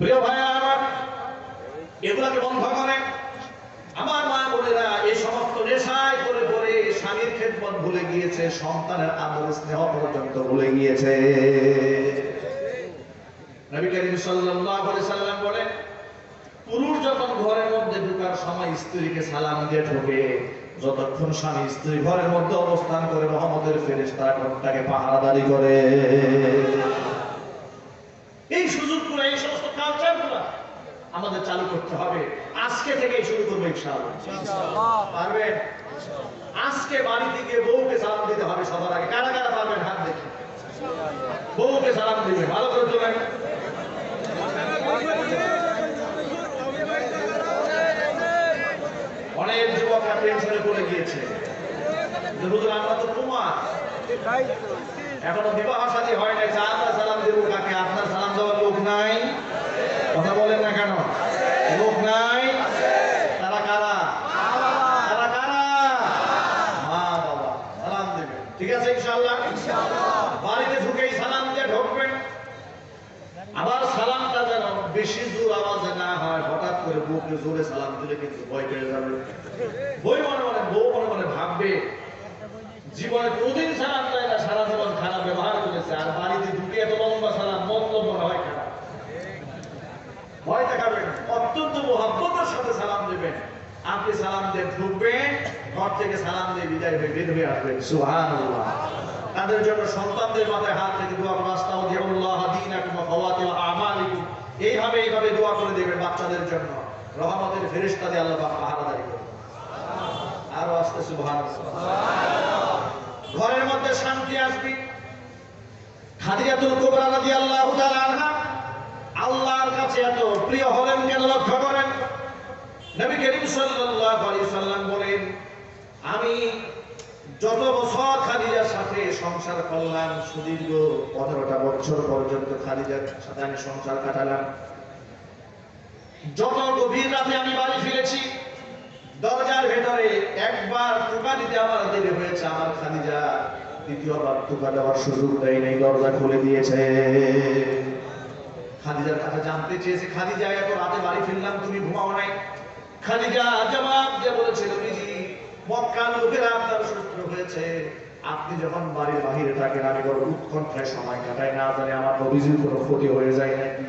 প্রিয় ভাইরা আমার, এগুলাকে বন্ধ করে। আমার মা বোনেরা এই সমস্ত নেশায় করে করে স্বামীর খেদমত ভুলে গিয়েছে, সন্তানের আদর স্নেহ পর্যন্ত ভুলে গিয়েছে। নবী করিম সাল্লাল্লাহু আলাইহি সাল্লাম বলেন, পুরুষ যখন ঘরের মধ্যে ঢোকার সময় স্ত্রীকে সালাম দিয়ে ঢোকে, যতক্ষণ স্বামী স্ত্রী ঘরের মধ্যে অবস্থান করে রহমতের ফেরেশতারা তাকে পাহারাদারি করে। এই সুযোগগুলো, এই সমস্ত কালচারগুলো আমাদের চালু করতে হবে। আজকে থেকেই শুরু করবো ইনশাআল্লাহ। পারবেন? আজকে বাড়িতে গিয়ে বউকে সালাম দিতে হবে সবার আগে। কারা কারা পারবেন হাত দেখি। বউকে সালাম দিবে, ভালো করে তোলেন। অনেক যুবকরা টেনশনে পড়ে গিয়েছে, আমরা তো কুমার, এখনো বিবাহ শাদী হয় নাই, আমরা সালাম দেবো কাকে? আপনার সালাম দেওয়ার লোক নাই? কথা বলেন না কেন? লোক নাই? তারা কারা? তারা কারা? মা বাবা সালাম দেবে। ঠিক আছে ইনশাআল্লাহ। বাড়িতে ঢুকেই সালাম দিয়ে ঢুকবেন। আবার সালামটা যেন বেশি জোর আওয়াজে না হয়। হঠাৎ করে বউকে জোরে সালাম দিলে কিন্তু ভয় পেয়ে যাবে। বউ মনে মনে ভাববে জীবনে কোনদিন সালাম দেয় না, সারা জীবন খারাপ ব্যবহার করেছে, আর বাড়িতে ঢুকে এত লম্বা সালাম, মতলব মনে হয় খারাপ। ভয় দেখাবেন, অত্যন্ত মহব্বতের সাথে সালাম দেবেন। আপনি সালাম দিয়ে ঢুকবেন, ঘর থেকে সালাম দিয়ে বিদায় হয়ে বের হয়ে আসবেন। সুবহানাল্লাহ। তাদের জন্য সন্তানদের মাথায় হাত রেখে দোয়া করুন, আস্তাগফিরুল্লাহ দীনাকুম ওয়া ফাওয়াতিহ আমালিকুম। এইভাবে দোয়া করে দেবেন বাচ্চাদের জন্য। রহমতের ফেরেশতা দিয়ে আল্লাহ পাক পাহারাদারি করবেন। আরো আস্তে সুবহানাল্লাহ। ঘরের মধ্যে শান্তি আসবে। খাদিজাতুল কুবরা রাদিয়াল্লাহু তাআলা আনহা আল্লাহর কাছে এত প্রিয় হলেন কেন লক্ষ্য করেন। নবী করিম সাল্লাল্লাহু আলাইহি সাল্লাম বলেন, আমি যত বছর খাদিজার সাথে সংসার করলাম, সুদীর্ঘ 15টা বছর পর্যন্ত খাদিজার সাথে আমি সংসার কাটালাম। যত গভীর রাতে আমি বাড়ি ফিরেছি, দরজার ভেতরে একবার টোকা দিতে আমার দেরি হয়েছে, আমার খাদিজা দ্বিতীয়বার টোকা দেওয়ার সুযোগ দেয় নাই, দরজা খুলে দিয়েছে। খাদিজার কাছে জানতে চেয়েছে, খাদিজা এত রাতে বাড়ি ফিরলাম, তুমি ঘুমাও নাই? খাদিজা জবাব দিয়ে বলেছিল, নবীজি মক্কার লোকেরা আপনার শত্রু হয়েছে, আপনি যখন বাড়ির বাহিরে থাকেন আমি বড় উৎকণ্ঠায় সময় কাটাই, না জানি আমার নবীজির কোনো ক্ষতি হয়ে যায় নাকি।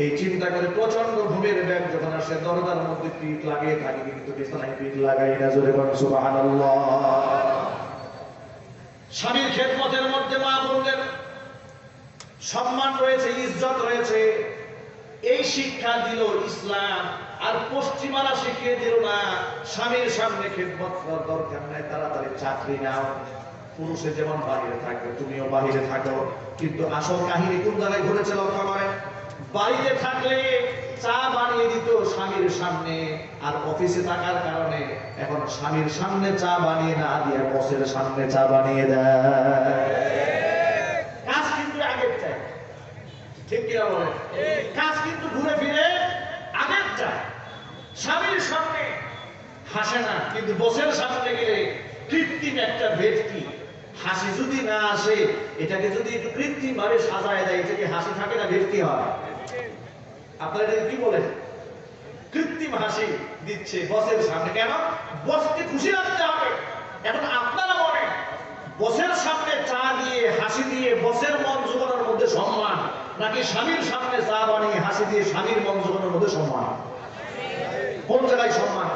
এই চিন্তা করে প্রচন্ড ঘুমের ব্যাগ যখন আসে, দরজার মধ্যে পিঠ লাগিয়ে থাকি, কিন্তু বিছানায় পিঠ লাগাই না। জোরে বলেন সুবহানাল্লাহ। স্বামীর খেদমতের মধ্যে মা বোনদের সম্মান রয়েছে, ইজ্জত রয়েছে। এই শিক্ষা দিল ইসলাম। আর পশ্চিমারা শিখিয়ে দিল না, স্বামীর সামনে খেদমত করার দরকার নাই, তাড়াতাড়ি চাকরি নাও, পুরুষে যেমন বাহিরে থাকবে তুমিও বাহিরে থাকো। কিন্তু আসল কাহিনী কোন জায়গায় ঘটেছে লক্ষ্য করেন। বাড়িতে থাকলে চা বানিয়ে দিত স্বামীর সামনে, আর অফিসে থাকার কারণে এখন স্বামীর সামনে চা বানিয়ে না দিয়ে বসের সামনে চা বানিয়ে দেয়। কাজ কিন্তু আগের চাই, ঠিক কিনা বলেন? কাজ কিন্তু ঘুরে ফিরে আগের চাই। স্বামীর সামনে হাসে না, কিন্তু বসের সামনে গেলে কৃত্রিম একটা ভেটকি হাসি যদি না আসে, এটাকে যদি একটু কৃত্রিম ভাবে সাজায় দেয়, এটাকে হাসি থাকে না ভেটকি হয়? আপনারা এটাকে কি বলেন? কৃত্রিম হাসি দিচ্ছে বসের সামনে। কেন? বসকে খুশি রাখতে হবে। এখন আপনারা বলেন, বসের সামনে চা দিয়ে হাসি দিয়ে বসের মন জোগানোর মধ্যে সম্মান, নাকি স্বামীর সামনে চা বানিয়ে হাসি দিয়ে স্বামীর মন জোগানোর মধ্যে সম্মান? কোন জায়গায় সম্মান?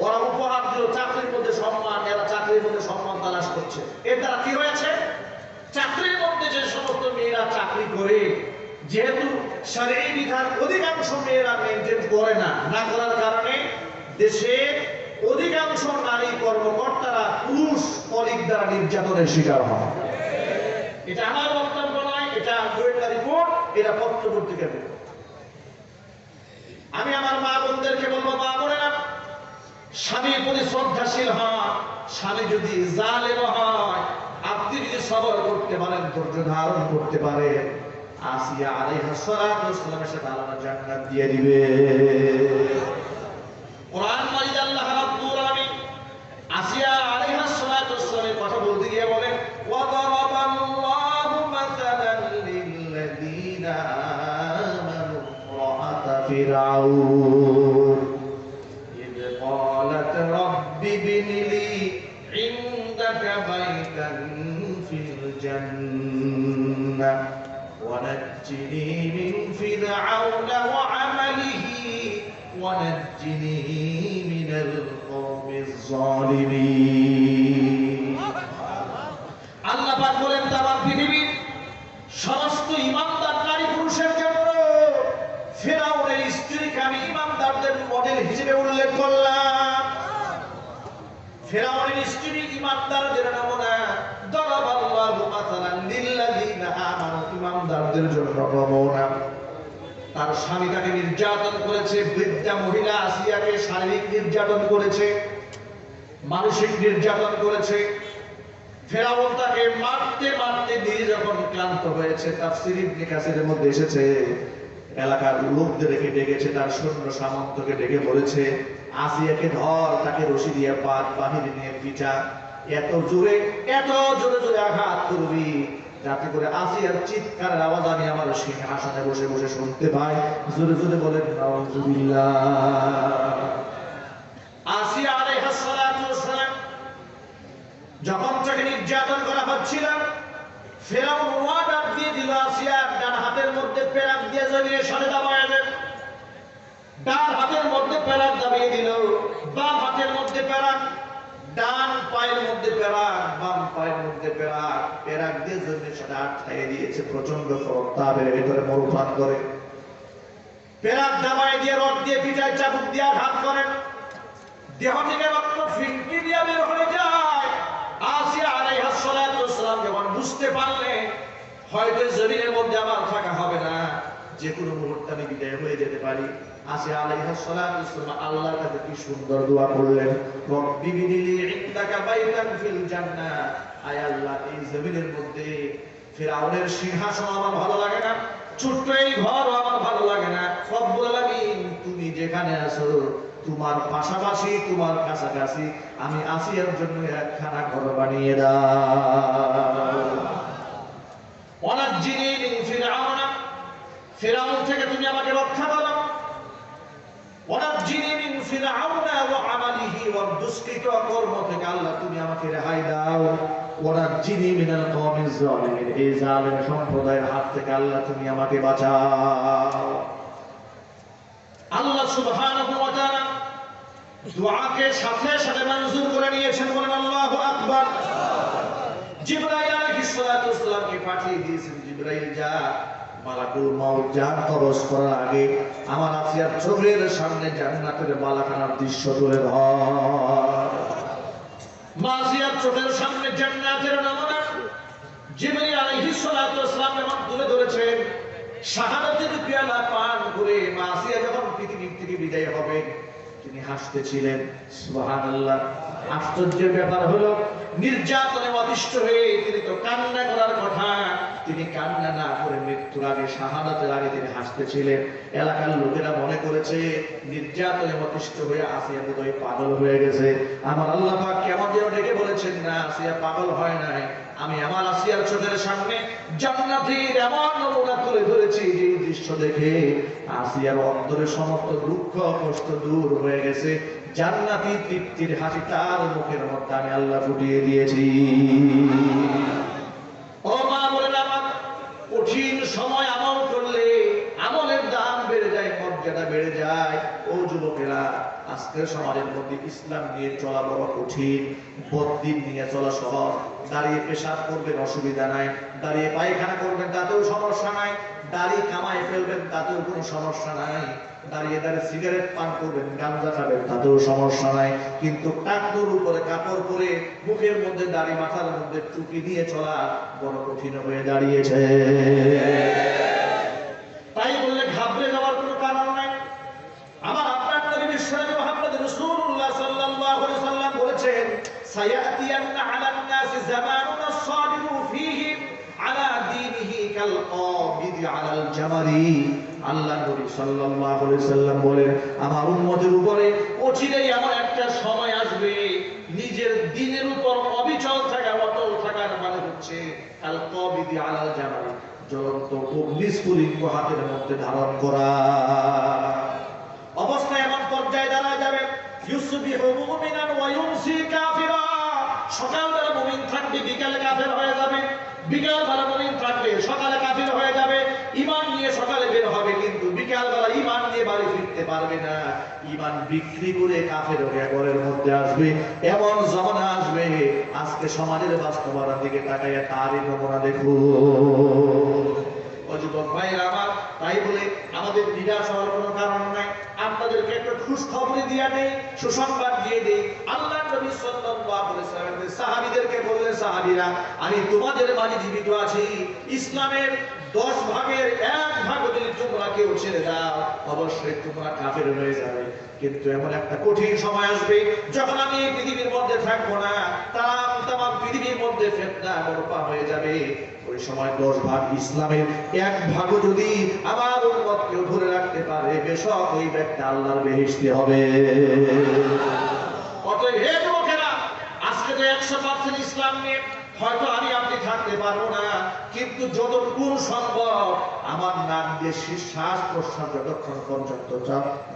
ওরা উপহার দিল চাকরির মধ্যে সম্মান, এরা চাকরির মধ্যে সম্মান তালাশ করছে। এর দ্বারা কি হয়েছে? চাকরির মধ্যে যে সমস্ত মেয়েরা চাকরি করে, যেহেতু শরীয়ী বিধান অধিকাংশ মেয়েরা মেনটেন করে না, না করার কারণে দেশের অধিকাংশ নারী কর্মকর্তারা পুরুষ কলিগ দ্বারা নির্যাতনের শিকার হয়। এটা আমার বক্তব্য নয়, এটা গোয়েন্দা রিপোর্ট, এটা পত্র-পত্রিকার রিপোর্ট। আমি আমার মা বোনদেরকে বলবো, মা বোনেরা, স্বামীর প্রতি শ্রদ্ধাশীল হন। স্বামী যদি জালেম হয়, আপনি যদি সবর করতে পারেন, ধৈর্য ধারণ করতে পারেন, আসিয়া আলাইহিস সালাতু ওয়াস সালামের সাথে আল্লাহ জান্নাত দিয়ে দিবে। কোরআন মাজিদ আল্লাহ রাব্বুল আলামিন আসিয়া আলাইহিস সালাতু ওয়াস সালামের কথা বলতে গিয়ে বলেন, ওয়া দারাবাল্লাহু মাসালান লিল ফিরাউন ইদ ক্বালাত রাব্বি বিনিলি ইনদাকা বাইতান ফিল জান্নাহ ওয়া নাজ্জিনি মিন ফিরআউনা ওয়া আমালিহি ওয়া নাজ্জিনি মিনাল কওমিজ জালিমিন। আল্লাহ পাক বলেন তামাম পৃথিবীর সমস্ত ইমানদার নারী পুরুষের জন্য ফিরআউনের স্ত্রীকে আমি ইমানদারদের মডেল হিসেবে উল্লেখ করলাম। ফিরআউনের স্ত্রী ইমানদারদের নমুনা। দরাবাল্লাহু মাসালান লিল্লাযিনা আমানু, ইমানদারদের জন্য নমুনা। তার স্বামী তাকে নির্যাতন করেছে, বৃদ্ধা মহিলা আসিয়াকে শারীরিক নির্যাতন করেছে, মানসিক নির্যাতন করেছে। ফেরাউন তাকে মারতে মারতে নিজে যখন ক্লান্ত হয়েছে, তাফসীর ইবনে কাসিরের মধ্যে এসেছে, এলাকার লোকদের ডেকেছে, তার সৈন্য সামন্তকে ডেকে বলেছে, আসিয়াকে ধর, তাকে রশি দিয়ে বাহিরে নিয়ে পিটা, এত জোরে জোরে আঘাত করবি যাতে করে আসিয়ার চিৎকারের আওয়াজ আমি আমার সিংহাসনে বসে বসে শুনতে পাই। জোরে জোরে বলেন নাউযুবিল্লাহ। আসিয়া আলাইহিস সালাতু ওয়াস সালাম যখন তাকে নির্যাতন করা হচ্ছিল, ফেরাউন অর্ডার দিয়ে দিল আসিয়ার ডান হাতের মধ্যে পেরাক দিয়ে জমিয়ে সরে দাবায় দেন। ডান হাতের মধ্যে পেরাক দাবিয়ে দিল, বাম হাতের মধ্যে পেরাক, ডান পায়ের মধ্যে পেরাক, বাম পায়ের মধ্যে পেরাক, পেরাক দিয়ে জমিয়ে সরে আটকাইয়ে দিয়েছে। প্রচন্ড তাপের ভিতরে মরুপাত করে পেরাক দাবায় দিয়ে রড দিয়ে পিটায়, চাবুক দিয়ে আঘাত করেন, দেহ থেকে রক্ত ফিনকি দিয়ে বের হয়ে যায়। আসিয়া আলাইহিস সালাতু ওয়াস সালাম যখন বুঝতে পারলেন হয়তো জমিনের মধ্যে আমার থাকা হবে না, যে কোনো মুহূর্তে আমি বিদায় হয়ে যেতে পারি, আসিয়া আলাইহিস সালাতু ওয়াস সালাম আল্লাহর কাছে কি সুন্দর দোয়া করলেন, রব্বি বিনিলি ইনদাকা বাইতান ফিল জান্নাহ। আয় আল্লাহ, এই জমিনের মধ্যে ফিরআউনের সিংহাসন আমার ভালো লাগে না, ছোট্ট এই ঘর আমার ভালো লাগে না। রব্বুল আলামিন, তুমি যেখানে আছো তোমার পাশাপাশি, তোমার কাছাকাছি আমি আসিয়ার জন্য একখানা ঘর বানিয়ে দাও। ওয়ানাজ্জিনি মিন ফিরআউনা, ফিরআউন থেকে তুমি আমাকে রক্ষা করো। ওয়ানাজ্জিনি মিন ফিরআউনা ওয়া আমালিহি, ওয়া দুষ্কৃত কর্ম থেকে আল্লাহ তুমি আমাকে রেহাই দাও। ওয়ানাজ্জিনি মিনাল কওমিজ জালিমিন, এই জালিম সম্প্রদায়ের হাত থেকে আল্লাহ তুমি আমাকে বাঁচাও। আল্লাহ সুবহানাহু ওয়া তাআলা দুআকে সাথে সাথে মঞ্জুর করে নিয়েছেন, বলেন আল্লাহু আকবার। জিবরাইল আলাইহিস সালাতু ওয়াস সালামকে পাঠিয়ে দিয়েছেন, জিবরাইল যা মালাকুল মাউত জান কবজ করার আগে আমার আসিয়ার চোখের সামনে জান্নাতের বালাখানার দৃশ্য তুলে ধর। আসিয়ার চোখের সামনে জান্নাতের নমুনা জিবরাইল আলাইহিস সালাতু ওয়াস সালাম যখন তুলে ধরেছেন, শাহাদাতের পেয়ালা পান করে আসিয়া যখন পৃথিবী থেকে বিদায় হবে তিনি হাসতেছিলেন। সুবহানাল্লাহ। আশ্চর্যের ব্যাপার হলো, নির্যাতনে অতিষ্ঠ হয়ে তিনি তো কান্না করার কথা, তিনি কান্না না করে মৃত্যুর আগে, শাহাদাতের আগে তিনি হাসতেছিলেন। এলাকার লোকেরা মনে করেছে নির্যাতনে অতিষ্ঠ হয়ে আসিয়া বোধহয় পাগল হয়ে গেছে। আমার আল্লাহ পাক কেমন যেন ডেকে বলেছেন, না, আসিয়া পাগল হয় নাই, আমি আমার আসিয়ার চোখের সামনে জান্নাতের এমন নমুনা তুলে ধরেছি যে দৃশ্য দেখে আসিয়ার অন্তরে সমস্ত দুঃখ কষ্ট দূর হয়ে গেছে। জান্নাতি তৃপ্তির হাসি তার মুখের মধ্যে আমি আল্লাহ ফুটিয়ে দিয়েছি। ও মা, বলেন আমার কঠিন সময় আমল করলে আমলের দাম বেড়ে যায়, মর্যাদা বেড়ে যায়। ও যুবকেরা, আজকের সমাজের মধ্যে ইসলাম নিয়ে চলা বড় কঠিন, বদ্দিন নিয়ে চলা সহজ। দাঁড়িয়ে পেশাব করবেন অসুবিধা নাই, দাঁড়িয়ে পায়খানা করবেন তাতেও সমস্যা নাই, দাড়ি কামাই ফেলবেন তাতেও কোনো সমস্যা নাই, দাঁড়িয়ে দাঁড়িয়ে সিগারেট পান করবেন, গাঁজা খাবেন তাতেও সমস্যা নাই। কিন্তু টাকনুর উপরে কাপড় পরে মুখের মধ্যে দাড়ি, মাথার মধ্যে টুপি দিয়ে চলা বড় কঠিন হয়ে দাঁড়িয়েছে। তাই বললে ঘাবড়ে যাওয়ার কোনো কারণ নাই। আমার আপনার নবী বিশ্বনবী মুহাম্মদ রাসূলুল্লাহ সাল্লাল্লাহু আলাইহি ওয়াসাল্লাম বলেছেন, সায়াতিয়ান্না আলান নাসি জামানুন আস-সাবিরু ফীহি আলা দীনিহি কাল কাবিদি আলাল জামারি। আল্লাহ নবী সাল্লাল্লাহু আলাইহি ওয়াসাল্লাম বলেন, আমার উম্মতের উপরে অচিরেই এমন একটা সময় আসবে, নিজের দ্বীনের উপর অবিচল থাকা, অটল থাকার মানে হচ্ছে কাল কাবিদি আলাল জামাল, জ্বলন্ত অগ্নিস্ফুলিঙ্গ হাতের মধ্যে ধারণ করা। অবস্থা এমন পর্যায়ে দাঁড়ায় যাবে, ইউসবিহু মুমিনান ওয়া ইউমসি কাফিরা। সকালবেলা মুমিন থাকবে, বিকালে কাফের হয়ে যাবে, বিকালবেলা মুমিন থাকবে, সকালে কাফির হয়ে যাবে। ঈমান নিয়ে সকালে বের হবে, কিন্তু বিকালবেলা ঈমান নিয়ে বাড়ি ফিরতে পারবে না। ঈমান বিক্রি করে কাফের হয়ে ঘরের মধ্যে আসবে। এমন জমানা আসবে, আজকে সমাজের বাস্তবতার দিকে তাকাইয়া তারই নমুনা দেখুন। যুবক ভাইরা আমার, তাই বলে আমাদের নিরাশ হওয়ার কোনো কারণ নাই। আপনাদেরকে একটা খুশ খবর দিয়ে নেই, সুসংবাদ দিয়ে দেই। আল্লাহ নবী সাল্লাল্লাহু আলাইহি ওয়াসাল্লাম সাহাবীদেরকে বললেন, সাহাবীরা, আমি তোমাদের মাঝে জীবিত আছি। ইসলামের 10 ভাগের 1 ভাগ যদি তোমরা কেউ ছেড়ে দাও, অবশ্যই তোমরা কাফের হয়ে যাবে। কিন্তু এমন একটা কঠিন সময় আসবে যখন আমি এই পৃথিবীর মধ্যে থাকবো না, তাম পৃথিবীর মধ্যে ফিতনা বর্পা হয়ে যাবে। ওই সময় 10 ভাগ ইসলামের 1 ভাগও যদি আমার উম্মত কেউ ধরে রাখতে পারে, বেশক ওই ব্যক্তি আল্লাহর বেহেশতে হবে। অতএব হে যুবকেরা, আজকে তো 100% ইসলাম নিয়ে হয়তো আমি আপনি থাকতে পারবো না, কিন্তু যতটুকু সম্ভব আমার নাম দিয়ে শ্বাস প্রশ্বাস যতক্ষণ পর্যন্ত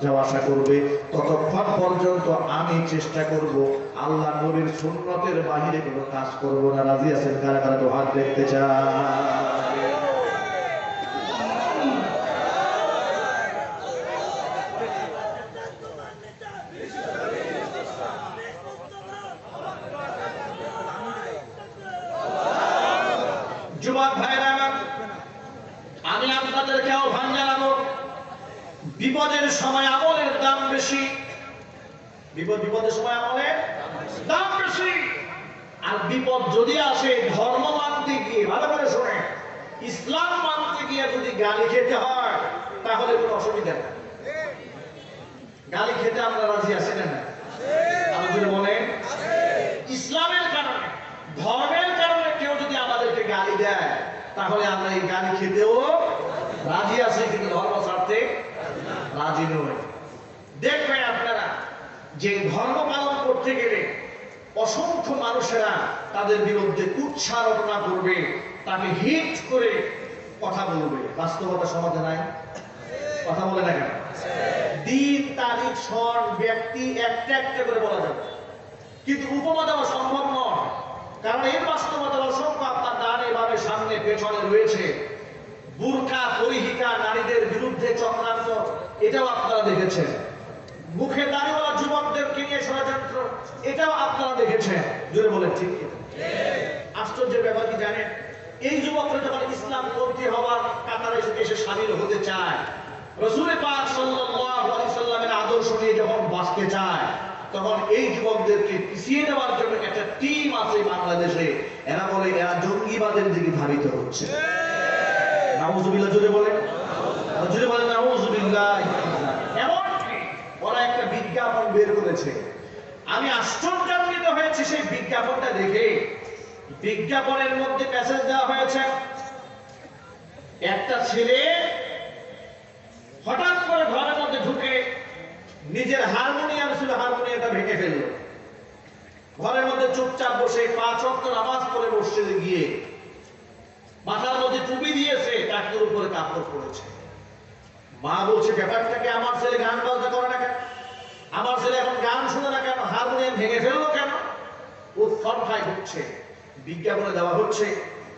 যাওয়া আসা করবে, ততক্ষণ পর্যন্ত আমি চেষ্টা করব আল্লাহ নবীর সুন্নতের বাহিরে কোনো কাজ করব না। রাজি আছেন? কারা কারা তো হাত দেখতে চায়? যুবক ভাইরা আমার, আমি আপনাদেরকে আহ্বান জানাবো, বিপদের সময় আমলের দাম বেশি। বিপদের সময় আমলের দাম বেশি। আর বিপদ যদি আসে ধর্ম মানতে গিয়ে, ভালো করে শুনে, ইসলাম মানতে গিয়ে যদি গালি খেতে হয়, তাহলে কোনো অসুবিধা নেই। গালি খেতে আমরা রাজি আছি না? আমাদের বলে ইসলামের কারণে, ধর্মের কারণে কেউ যদি আমাদেরকে গালি দেয়, তাহলে আমরা এই গালি খেতেও রাজি আছি, কিন্তু ধর্ম ছাড়তে রাজি নই। দেখবেন আপনারা যে ধর্ম পালন করতে গেলে অসংখ্য মানুষেরা তাদের বিরুদ্ধে কুৎসারটনা করবে, তাকে হিট করে কথা বলবে। বাস্তবতা সমাজে নাই? কথা বলে না কেন? দিন, তারিখ, সন, ব্যক্তি একটা একটা করে বলা যাবে, কিন্তু উপমা দেওয়া সম্ভব নয়। কারণ এই বাস্তবতা অসংখ্য আপনার ডানে বামে সামনে পেছনে রয়েছে। বুরকা পরিহিতা নারীদের বিরুদ্ধে চক্রান্ত, এটাও আপনারা দেখেছেন। মুখে দাড়িওয়ালা যুবকদেরকে নিয়ে ষড়যন্ত্র, এটাও আপনারা দেখেছেন। জোরে বলেন ঠিক? আশ্চর্যের ব্যাপার কি জানেন? এই যুবকরা যখন ইসলাম পন্থী হওয়ার কাতারে এসে সামিল হতে চায়, রাসূল পাক সাল্লাল্লাহু আলাইহি সাল্লামের আদর্শ নিয়ে যখন বাঁচতে চায়, তখন এই যুবকদেরকে পিছিয়ে দেওয়ার জন্য একটা টিম আছে বাংলাদেশে। এরা বলে এরা জঙ্গিবাদের দিকে ধাবিত হচ্ছে। নাউজুবিল্লাহ। জোরে বলেন, জোরে বলেন নাউজুবিল্লাহ। এমনকি ওরা একটা বিজ্ঞাপন বের করেছে, আমি আশ্চর্যান্বিত হয়েছি সেই বিজ্ঞাপনটা দেখে। বিজ্ঞাপনের মধ্যে মেসেজ দেওয়া হয়েছে, একটা ছেলে হঠাৎ করে ঘরের মধ্যে ঢুকে নিজের হারমোনিয়াম ছিল, হারমোনিয়ামটা ভেঙে ফেললো। ঘরের মধ্যে চুপচাপ বসে 5 ওয়াক্ত নামাজ পড়ে মসজিদে গিয়ে মাথার মধ্যে টুপি দিয়েছে, কাঠের উপরে কাপড় পড়েছে। মা বলছে, ব্যাপারটাকে, আমার ছেলে গান বাজনা করে না কেন? আমার ছেলে এখন গান শুনে না কেন? হারমোনিয়াম ভেঙে ফেললো কেন? উৎকণ্ঠায় হচ্ছে। বিজ্ঞাপনে দেওয়া হচ্ছে,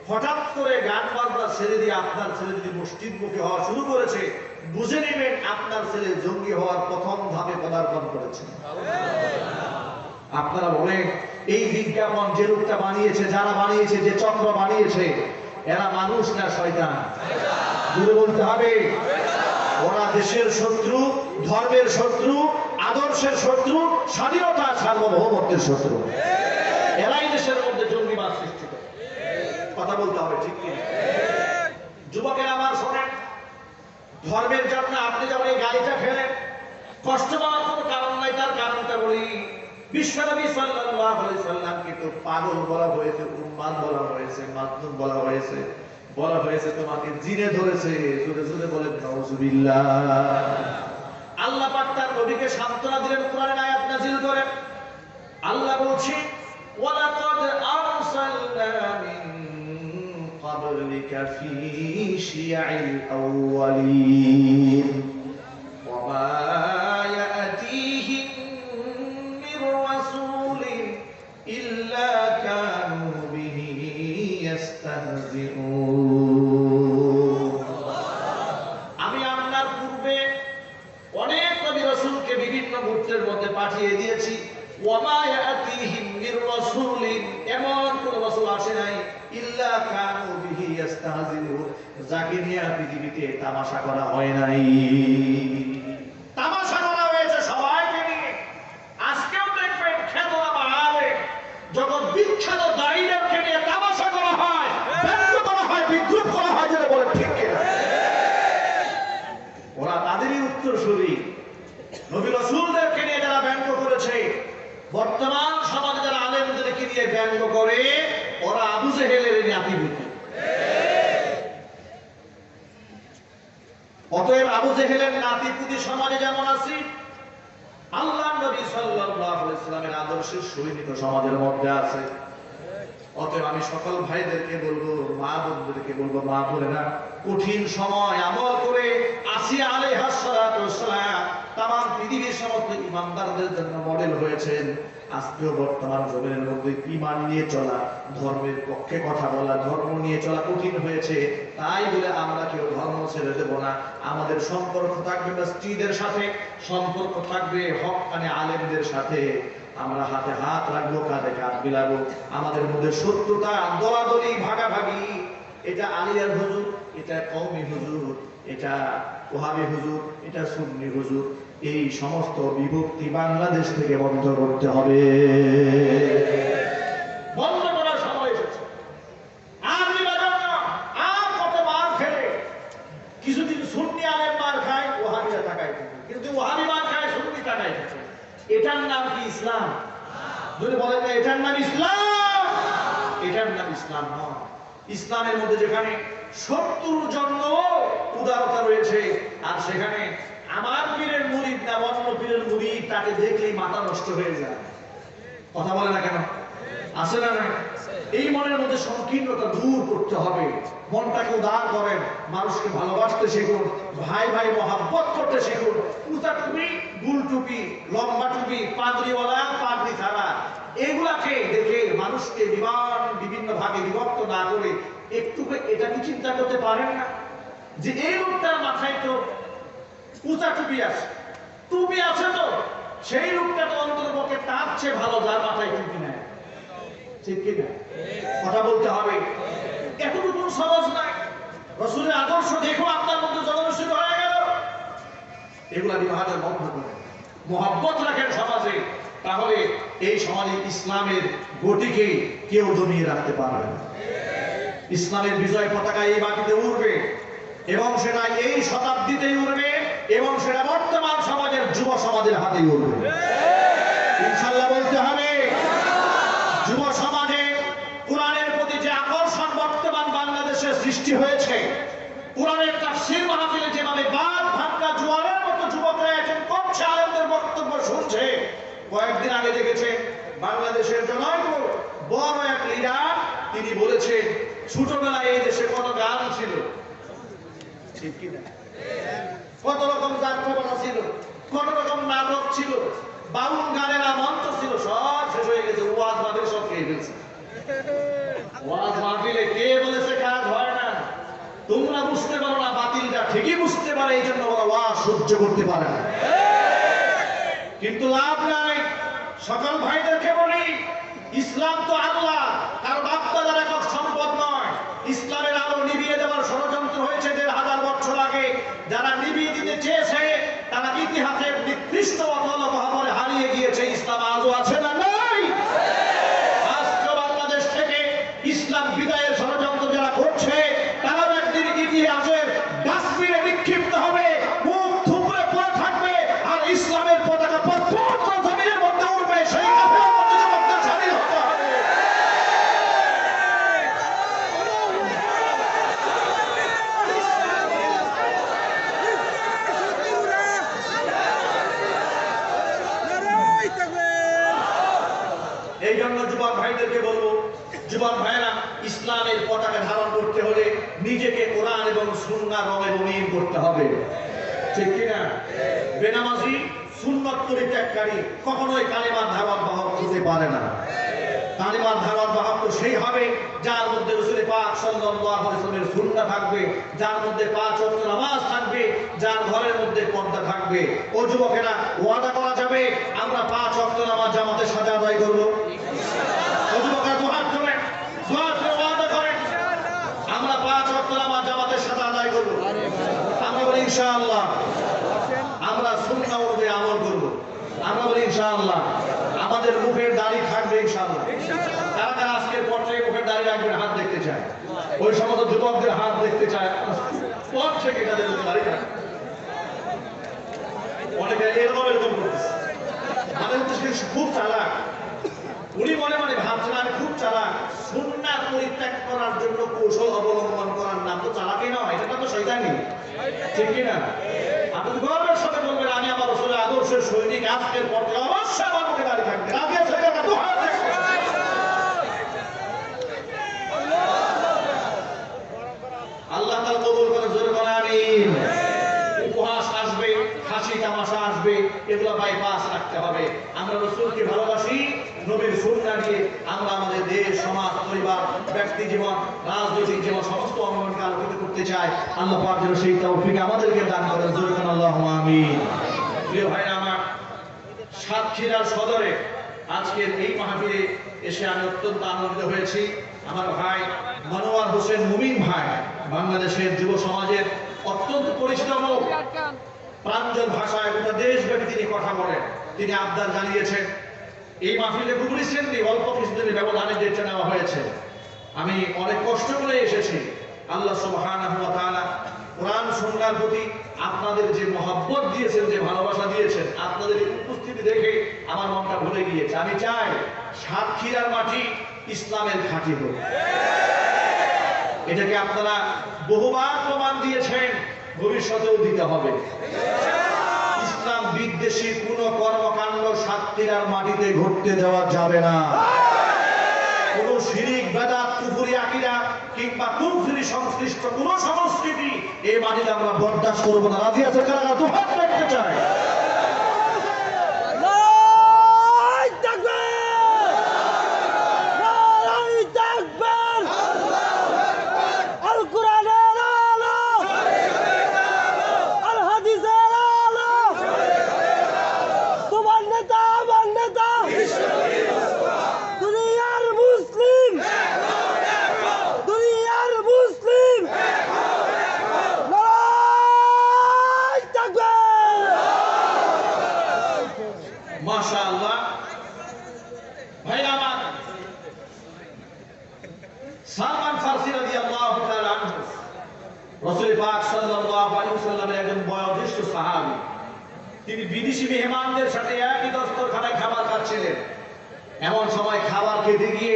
হঠাৎ করে গান বাজনা ছেড়ে দিয়ে আপনার ছেলে যদি মসজিদমুখী হওয়া শুরু করেছে, বুঝে নেবেন আপনার ছেলে জঙ্গি হওয়ার প্রথম ধাপে পদার্পণ করেছে। আপনারা বলেন, এই বিজ্ঞাপন যে লোকটা বানিয়েছে, যারা বানিয়েছে, যে চক্র বানিয়েছে, এরা মানুষ না শয়তান? জোরে বলতে হবে। ওরা দেশের শত্রু, ধর্মের শত্রু, আদর্শের শত্রু, স্বাধীনতা সার্বভৌমত্বের শত্রু। এরাই দেশের মধ্যে জঙ্গিবাদ সৃষ্টি করে। কথা বলতে হবে, ঠিক কি? যুবকের আমার শোনেন, ধর্মের জন্য আপনি যখন এই গাড়িটা ফেলেন, কষ্ট পাওয়ার কোনো কারণ নাই। তার কারণটা বলি, বিশ্বনবী সাল্লাল্লাহু আলাইহি সাল্লামকে তো পাগল বলা হয়েছে, উম্মাদ বলা হয়েছে, মাজনুন বলা হয়েছে, বলা হয়েছে তোমাকে জিনে ধরেছে। জোরে জোরে বলেন নাউজুবিল্লাহ। আল্লাহ পাক তার নবীকে সান্ত্বনা দিলেন, কোরআনের আয়াত নাযিল করেন। আল্লাহ বলছে, ওয়ালাকাদ আরসালনা মিন নুরিকা ফি শিয়াইল আউয়ালিন ওয়া মা ইয়াতিহিম মির রাসূলিন ইল্লা কানু বিহি ইস্তাহজিউন। আমি আপনার পূর্বে অনেক নবী রাসূলকে বিভিন্ন গোত্রের মধ্যে পাঠিয়ে দিয়েছি। ওয়া মা ইয়াতিহিম মির রাসূলিন, এমন কোন রাসূল আসে নাই ইল্লা কানু বিহি ইস্তাহজিউন, যাকে নিয়ে পৃথিবীতে তামাশা করা হয় নাই। তামাশা করা হয়েছে সবাইকে নিয়ে। আজকেও দেখবেন খেতরা বাহারে জগৎ বিখ্যাত দায়ীদেরকে নিয়ে তামাশা করা হয়, ব্যঙ্গ করা হয়, বিদ্রুপ করা হয়, যেটা বলে ঠিক কিনা? ওরা তাদেরই উত্তরসূরি। নবী রাসূলদেরকে নিয়ে যারা ব্যঙ্গ করেছে, বর্তমান সমাজে যারা আলেমদেরকে নিয়ে ব্যঙ্গ করে, ওরা আবু জেহেলের নাতিপুতি। অতএব আবু জেহেলের নাতিপুতি সমাজে যেমন আছি, আল্লাহর নবী সাল্লাল্লাহু আলাইহি ওয়াসাল্লামের আদর্শের সৈনিক সমাজের মধ্যে আছে। অতএব আমি সকল ভাইদেরকে বলবো, মা বোনদেরকে বলবো, মা বোনেরা কঠিন সময় আমল করে আসিয়া আলাইহিস সালাতু ওয়াস সালাম তাম পৃথিবীর সমস্ত ইমানদারদের জন্য মডেল হয়েছেন। আজকেও বর্তমান জমিনের মধ্যে ঈমান নিয়ে চলা, ধর্মের পক্ষে কথা বলা, ধর্ম নিয়ে চলা কঠিন হয়েছে। তাই বলে আমরা কেউ ধর্ম ছেড়ে দেব না। আমাদের সম্পর্ক থাকবে মসজিদের সাথে, সম্পর্ক থাকবে হক্কানি আলেমদের সাথে। আমরা হাতে হাত রাখবো, কাঁধে কাঁধ মিলাবো। আমাদের মধ্যে শত্রুতা, দলাদলি, ভাগাভাগি, এটা আলিয়ার হুজুর, এটা কওমি হুজুর, এটা ওহাবি হুজুর, এটা সুন্নি হুজুর, এই সমস্ত বিভক্তি বাংলাদেশ থেকে বন্ধ করতে হবে। বন্ধ করার সময় এসেছে। আর নিবারণ না, আর কত মার খেলে। কিছুদিন সুন্নি আলেম মার খায়, ওহাবিরা তাকায় থাকে, কিন্তু ওহাবি মার খায়, সুন্নি তাকায় থাকে। এটার নাম কি ইসলাম? যদি বলেন না এটার নাম ইসলাম, এটার নাম ইসলাম নয়। ইসলামের মধ্যে যেখানে শত্রুর জন্য উদারতা রয়েছে, আর সেখানে আমার পীরের মুরিদ না অন্য পীরের মুরিদ, তাকে দেখলেই মাথা নষ্ট হয়ে যায়। কথা বলে না কেন? আছে না? না, এই মনের মধ্যে সংকীর্ণতা দূর করতে হবে। মনটাকে উদার করেন, মানুষকে ভালোবাসতে শিখুন, ভাই ভাই মহাব্বত করতে শিখুন। উঁচা টুপি, গুল টুপি, লম্বা টুপি, পাগড়িওয়ালা, পাগড়ি ছাড়া, এগুলাকে দেখে মানুষকে বিভিন্ন ভাগে বিভক্ত না করে একটু এটা কি চিন্তা করতে পারেন না যে এই লোকটার মাথায় তো উঁচা টুপি আছে, টুপি আছে, তো সেই লোকটা তো অন্তর্পক্ষে তার চেয়ে ভালো যার মাথায় টুপি নেয়। ঠিক কিনা? কথা বলতে হবে। এতটুকু সহজ নয়। রাসূলের আদর্শ দেখো আপনার মধ্যে জনমসিত হয়ে গেল। এগুলা বিভাজন বন্ধ করে মহব্বত রাখেন সমাজে, তাহলে এই সমাজে ইসলামের গতিকে কেউ দমিয়ে রাখতে পারবে না। ইসলামের বিজয় পতাকা এই মাটিতে উড়বে, এবং সেটা এই শতাব্দীতেই উড়বে, এবং সেটা বর্তমান সমাজের যুব সমাজের হাতেই উড়বে। ইনশাআল্লাহ বলতে হবে। যুব সমাজে কোরআনের প্রতি যে আকর্ষণ বর্তমান বাংলাদেশে সৃষ্টি হয়েছে, কোরআনের তাফসীর মাহফিলে যেভাবে বাদ ভাঙ্গা জোয়ারের মতো যুবকরা এখন কমছে, আলেমদের বক্তব্য শুনছে। কয়েকদিন আগে দেখেছেন বাংলাদেশের জনৈক বড় এক লিডার, তিনি বলেছেন ছোটবেলায় এই দেশে কত গান ছিল, ঠিক কিনা? কত রকম যাত্রাপালা ছিল, কত রকম নাটক ছিল, বাউল গানেরা মঞ্চ ছিল, সব শেষ হয়ে গেছে। ওয়াজ মাহফিল সব খেয়ে ফেলছে। ওয়াজ মাহফিলে কে বলেছে কাজ হয় না? তোমরা বুঝতে পারো না, বাতিলটা ঠিকই বুঝতে পারে, এই জন্য ওরা ওয়াজ সহ্য করতে পারে না। কিন্তু লাভ নাই। সকল ভাইদেরকে বলি, ইসলাম তো আল্লাহ, আর বাপ-দাদার একক সম্পদ নয়। ইসলামের আলো নিভিয়ে দেওয়ার ষড়যন্ত্র হয়েছে ১,৫০০ বছর আগে। যারা নিভিয়ে দিতে চেয়েছে তারা ইতিহাসের নিকৃষ্ট অতল মহাবরে হারিয়ে গিয়েছে। ইসলাম আজও আছে না? নাই। আজকে বাংলাদেশ থেকে ইসলাম বিদায়ের ষড়যন্ত্র যারা করছে, তারা একদিন ইতিহাসের ডাস্টবিনে নিক্ষিপ্ত হবে, মুখ থুবড়ে পড়ে থাকবে, আর ইসলামের পতাকা জমিনের মধ্যে উঠবে। সেই স্বাধীন হতে হবে। সুন্নাহ রঙে রঙিন করতে হবে, ঠিক কিনা? বেনামাজি সুন্নাত পরিত্যাগকারী কখনোই কালিমার ধারণ বাহক হতে পারে না। কালিমার ধারণ বাহক তো সেই হবে যার মধ্যে রাসূল পাক সাল্লাল্লাহু আলাইহি ওয়াসাল্লামের সুন্নাহ থাকবে, যার মধ্যে 5 ওয়াক্ত নামাজ থাকবে, যার ঘরের মধ্যে পর্দা থাকবে। ও যুবকেরা, ওয়াদা করা যাবে আমরা 5 ওয়াক্ত নামাজ জামাতের সাথে আদায় করব ইনশাআল্লাহ। ও যুবকেরা, দুহাত তুলে ওয়াদা করেন আমরা 5 ওয়াক্ত নামাজ জামাতের সাথে আদায় করব। আমরা বলি ইনশাআল্লাহ। আমরা সুন্নাহ অনুযায়ী আমল করব। আমরা বলি ইনশাআল্লাহ। আমাদের মুখের দাড়ি থাকবে ইনশাআল্লাহ। কারা কারা আজকের পর থেকে মুখের দাড়ি রাখবেন হাত দেখতে চায়? ওই সমস্ত যুবকদের হাত দেখতে চায় পর থেকে তাদের মুখে দাড়ি থাকবে। অনেকে এরকম করতেছে, আমাদের হচ্ছে খুব চালাক। উনি মনে মনে ভাবছেন আমি খুব চালাক। সুন্নাহ পরিত্যাগ করার জন্য কৌশল অবলম্বন করার নাম তো চালাকি নয়, এটা তো শয়তানি, ঠিক কিনা? আপনি গর্বের সাথে বলবেন আমি আমার রাসূলের আদর্শের সৈনিক, আজকের পর থেকে অবশ্যই আমার মুখে দাড়ি থাকবে। রাজি আছে কাকা? দুহাত দেখো। আল্লাহ তাআলা কবুল করে, জোরে বলেন আমিন। উপহাস আসবে, হাসি তামাশা আসবে, এগুলো বাইপাস রাখতে হবে। আমরা রাসূলকে ভালোবাসি, নবীর সুন্নাহ নিয়ে আমরা আমাদের দেশ, সমাজ, পরিবার, ব্যক্তি জীবন, রাজনৈতিক জীবন সমস্ত অঙ্গনকে আলোকিত করতে চাই। আল্লাহ পাক যেন সেই তৌফিক আমাদেরকে দান করেন, জোরে বলেন আল্লাহুম্মা আমিন। প্রিয় ভাইরা আমার, সাতক্ষীরার সদরে আজকের এই মাহফিলে এসে আমি অত্যন্ত আনন্দিত হয়েছি। আমার ভাই মনোয়ার হোসেন মুমিন ভাই বাংলাদেশের যুব সমাজের অত্যন্ত পরিচিত মুখ, প্রাঞ্জল ভাষায় গোটা দেশব্যাপী তিনি কথা বলেন। তিনি আবদার জানিয়েছেন এই মাহফিলে খুব রিসেন্টলি অল্প কিছুদিনের ব্যবধানে ডেটটা নেওয়া হয়েছে। আমি অনেক কষ্ট করে এসেছি। আল্লাহ সুবহানাহু ওয়া তাআলা কোরআন সুন্নাহর প্রতি আপনাদের যে মহব্বত দিয়েছেন, যে ভালোবাসা দিয়েছেন, আপনাদের এই উপস্থিতি দেখে আমার মনটা ভরে গিয়েছে। আমি চাই সাতক্ষীরার মাটি ইসলামের ঘাঁটি হোক। এটাকে আপনারা বহুবার প্রমাণ দিয়েছেন, ভবিষ্যতেও দিতে হবে। ইসলাম বিদ্বেষী কোন কর্মকাণ্ড সাতক্ষীরার মাটিতে ঘটতে দেওয়া যাবে না। কোন শিরিক, বেদাত, কুফরি, আকীদা কিংবা কুফরি সংশ্লিষ্ট কোন সংস্কৃতি এই মাটিতে আমরা বরদাস্ত করব না। রাজি আছে কারা? দুহাত দেখতে চাই। মাশাআল্লাহ। ভাই আমার, সালমান ফারসি রাদিয়াল্লাহু তাআলা আনহু রাসূল পাক সাল্লাল্লাহু আলাইহি ওয়াসাল্লামের একজন বয়োজ্যেষ্ঠ সাহাবী। তিনি বিদেশি মেহমানদের সাথে একই দস্তরখানায় খাবার খাচ্ছিলেন। এমন সময় খাবার খেতে গিয়ে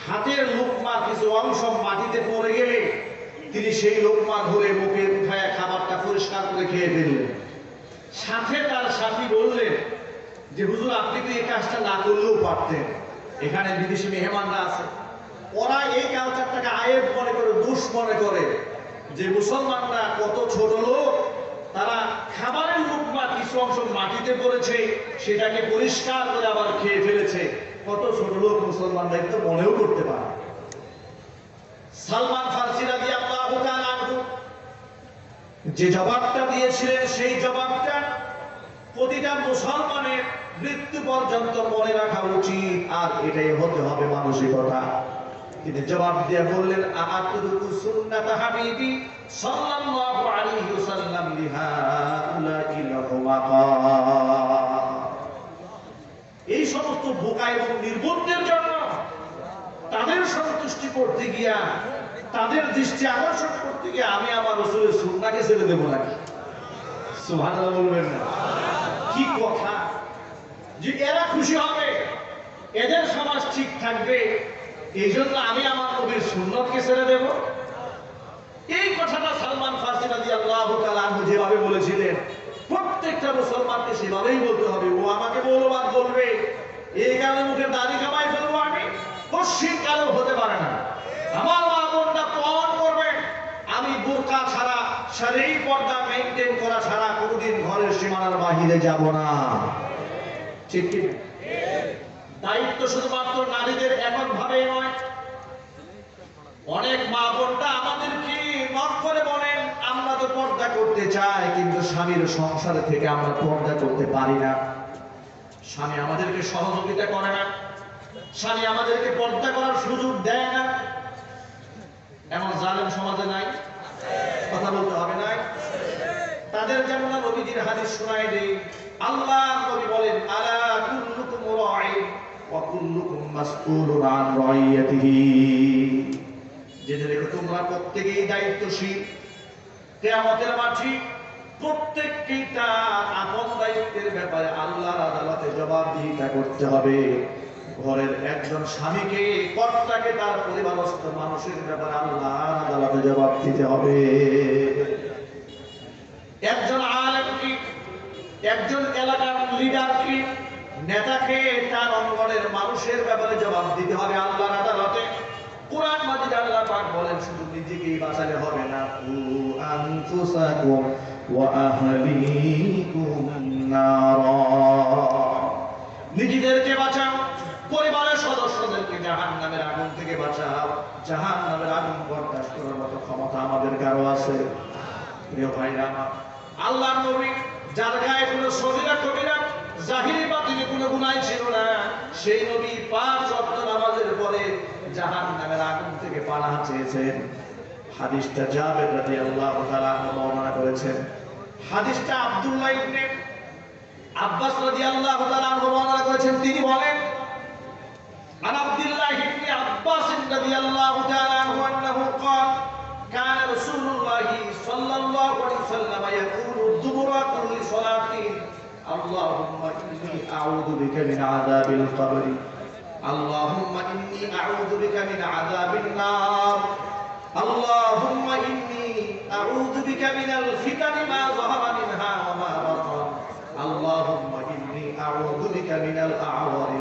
হাতের লোকমা কিছু অংশ মাটিতে পড়ে গেলে তিনি সেই লোকমা ধরে মুখে উঠায় খাবারটা পরিষ্কার করে খেয়ে ফেললেন। সাথে তার সাথী বললেন যে হুজুর, আপনি তো এই কাজটা না করলেও পারতেন। এখানে বিদেশি মেহমানরা আছে, ওরা এই কালচারটাকে আয়েব মনে করে, দোষ মনে করে যে মুসলমানরা কত ছোট লোক, তারা খাবারের লোকমা কিছু অংশ মাটিতে পড়েছে সেটাকে পরিষ্কার করে আবার খেয়ে ফেলেছে। কত ছোট লোক মুসলমানরা এটা মনেও করতে পারে। সালমান ফারসি রাদিয়াল্লাহু তাআলা আনহু যে জবাবটা দিয়েছিলেন সেই জবাবটা প্রতিটা মুসলমানের মৃত্যু পর্যন্ত মনে রাখা উচিত, আর এটাই হতে হবে মানসিকতা। তিনি জবাব দিয়ে বললেন, আ'আতুরুকু সুন্নাত হাবিবি সাল্লাল্লাহু আলাইহি ওয়াসাল্লাম লিহাউলাইল হুমাকা। এই সমস্ত বোকা এবং নির্বোধদের জন্য তাদের সন্তুষ্টি করতে গিয়া, তাদের দৃষ্টি আকর্ষণ করতে গিয়ে আমি আমার রাসূলের সুন্নাহকে ছেড়ে দেব নাকি? সুবহানাল্লাহ বলবেন না? কি কথা যে এরা খুশি হবে, এদের সমাজ ঠিক থাকবে, এই জন্য আমি আমার নবীর সুন্নতকে ছেড়ে দেব? এই কথাটা সালমান ফারসি রাদিয়াল্লাহু তাআলা আনহু যেভাবে বলেছিলেন, প্রত্যেকটা মুসলমানকে সেভাবেই বলতে হবে। ও আমাকে মৌলবাদ বলবে, এই কারণে মুখে দাড়ি কামাই ফেলবো আমি, পশ্চিম কালেও হতে পারে না। আমার মা বোনটা প্রমাণ করবে আমি বোরকা ছাড়া শারীরিক পর্দা মেইনটেইন করা ছাড়া কোনোদিন ঘরের সীমানার বাহিরে যাব না। ঠিক কি? দায়িত্ব শুধুমাত্র নারীদের এমন ভাবে নয়। অনেক মা বোনটা আমাদেরকে নক করে বলেন, আমরা তো পর্দা করতে চাই কিন্তু স্বামীর সংসারে থেকে আমরা পর্দা করতে পারি না। স্বামী আমাদেরকে সহযোগিতা করে না, স্বামী আমাদেরকে পর্দা করার সুযোগ দেয় না। এমন জালেম সমাজে নাই? কথা বলতে হবে না? তাদের যেমন নবীজির হাদিস শোনায় দেই। আল্লাহ নবী বলেন, আলা কুল্লুকুম রাঈন ওয়া কুল্লুকুম মাসউলুন আন রাইয়াতিহি। জেনে রেখো তোমরা প্রত্যেকেই দায়িত্বশীল। কিয়ামতের মাঠে প্রত্যেককেই তার আপন দায়িত্বের ব্যাপারে আল্লাহর আদালতে জবাবদিহিতা করতে হবে। ঘরের একজন স্বামীকে, কর্তাকে তার পরিবারস্থ মানুষের ব্যাপারে আল্লাহর আদালতে জবাব দিতে হবে। একজন আলেমকে, একজন এলাকার লিডারকে, নেতাকে তার অঙ্গনের মানুষের ব্যাপারে জবাব দিতে হবে আল্লাহর আদালতে। কুরআন মাজিদ আল্লাহ পাক বলেন, শুধু নিজেকেই বাঁচালে হবে না, কু আনফুসাকুম ওয়া আহলিকুম নারা। নিজেদেরকে বাঁচাও, পরিবারের সদস্যদেরকে জাহান্নামের আগুন থেকে বাঁচাও। জাহান্নামের আগুন বরদাস্ত করার মতো ক্ষমতা আমাদের কারো আছে? প্রিয় ভাইরা আমার, আল্লাহর নবী যার গায়ে কোনো সগীরা কবিরা জাহিরি বাতিনি কোনো গুনাহ ছিল না, সেই নবী 5 ওয়াক্ত নামাজের পরে জাহান্নামের আগুন থেকে পানাহ চেয়েছেন। হাদিসটা জাবের রাদিয়াল্লাহু তাআলা বর্ণনা করেছেন। হাদিসটা আব্দুল্লাহ ইবনে আব্বাস রাদিয়াল্লাহু তাআলা বর্ণনা করেছেন। তিনি বলেন, عن عبد الله بن عباس رضي الله تعالى عنه أنه قال كان رسول الله صلى الله عليه وسلم يقول دبر كل صلاة اللهم إني أعوذ بك من عذاب القبر اللهم إني أعوذ بك من عذاب النار اللهم إني أعوذ بك من الفتن ما ظهر منها وما بطن اللهم إني أعوذ بك من الأعور